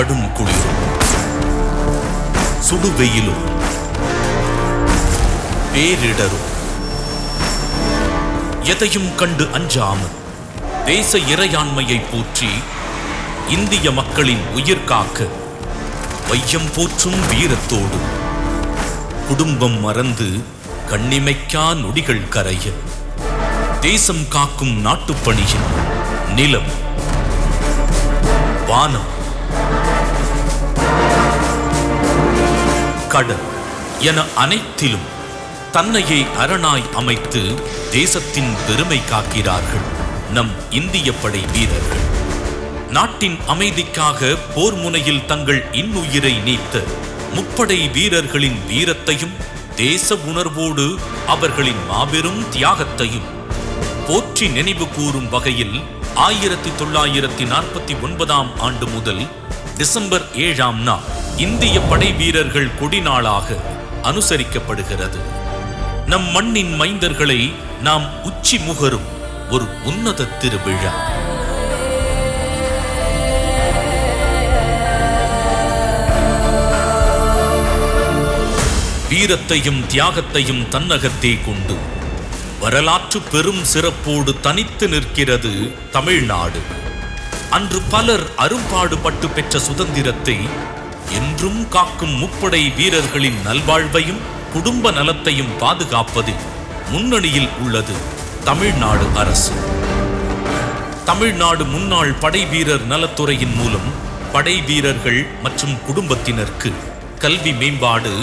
கடும் குளிரும் சுடுவெயிலும் பேரிடரும் எதையும் கண்டு அஞ்சாமல் தேச இறையாண்மையை போற்றி இந்திய மக்களின் உயிர் காக்க வையம் போற்றும் வீரத்தோடு குடும்பம் மறந்து கண்ணிமைக்கா நொடிகள் கரைய தேசம் காக்கும் நாட்டுப்பணியில் நிலம் வானம் கடல் என அனைத்திலும் தன்னையே அரணாய் அமைத்து தேசத்தின் பெருமை காக்கிறார்கள் நம் இந்திய படை வீரர்கள். நாட்டின் அமைதிக்காக போர் முனையில் தங்கள் இன்னுயிரை நீத்த முப்படை வீரர்களின் வீரத்தையும் தேச உணர்வோடு அவர்களின் மாபெரும் தியாகத்தையும் போற்றி நினைவு கூறும் வகையில் 1949 ஆண்டு முதல் டிசம்பர் 7ஆம் நாள் இந்திய படை வீரர்கள் கொடிநாளாக அனுசரிக்கப்படுகிறது. நம் மண்ணின் மைந்தர்களை நாம் உச்சி முகரும் ஒரு உன்னத திருவிழா. வீரத்தையும் தியாகத்தையும் தன்னகத்தே கொண்டு வரலாற்று பெரும் சிறப்போடு தனித்து நிற்கிறது தமிழ்நாடு. அன்று பலர் அரும்பாடுபட்டு பெற்ற சுதந்திரத்தை என்றும் காக்கும் முப்படை வீரர்களின் நல்வாழ்வையும் குடும்ப நலத்தையும் பாதுகாப்பதில் முன்னணியில் உள்ளது தமிழ்நாடு அரசு. தமிழ்நாடு முன்னாள் படை வீரர் நலத்துறையின் மூலம் படை வீரர்கள் மற்றும் குடும்பத்தினருக்கு கல்வி மேம்பாடு,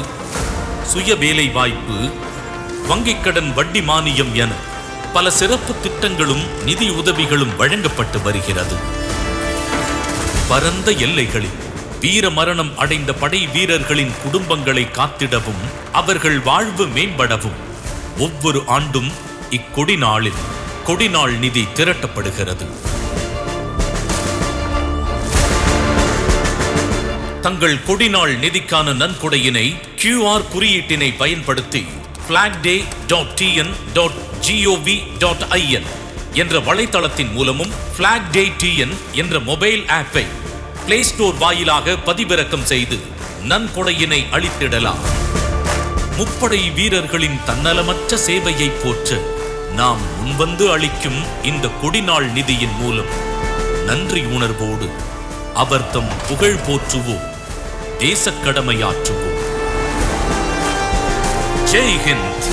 சுய வேலை வாய்ப்பு, வங்கிக் கடன் வட்டி மானியம் என பல சிறப்பு திட்டங்களும் நிதி உதவிகளும் வழங்கப்பட்டு வருகிறது. பரந்த எல்லைகளில் வீர மரணம் அடைந்த படை வீரர்களின் குடும்பங்களை காத்திடவும் அவர்கள் வாழ்வு மேம்படவும் ஒவ்வொரு ஆண்டும் இக்கொடி நாளில் கொடிநாள் நிதி திரட்டப்படுகிறது. தங்கள் கொடிநாள் நிதிக்கான நன்கொடையினை QR குறியீட்டினை பயன்படுத்தி flagday.tn.gov.in என்ற வலைத்தளத்தின் மூலமும் flagday TN என்ற மொபைல் ஆப்பை பிளே ஸ்டோர் வாயிலாக பதிவிறக்கம் செய்து நன்கொடையினை அளித்திடலாம். முப்படை வீரர்களின் தன்னலமற்ற சேவையை போற்ற நாம் முன்வந்து அளிக்கும் இந்த கொடிநாள் நிதியின் மூலம் நன்றி உணர்வோடு அவர்தம் புகழ் போற்றுவோம், தேசக் கடமையாற்றுவோம். ஜெய் ஹிந்த்.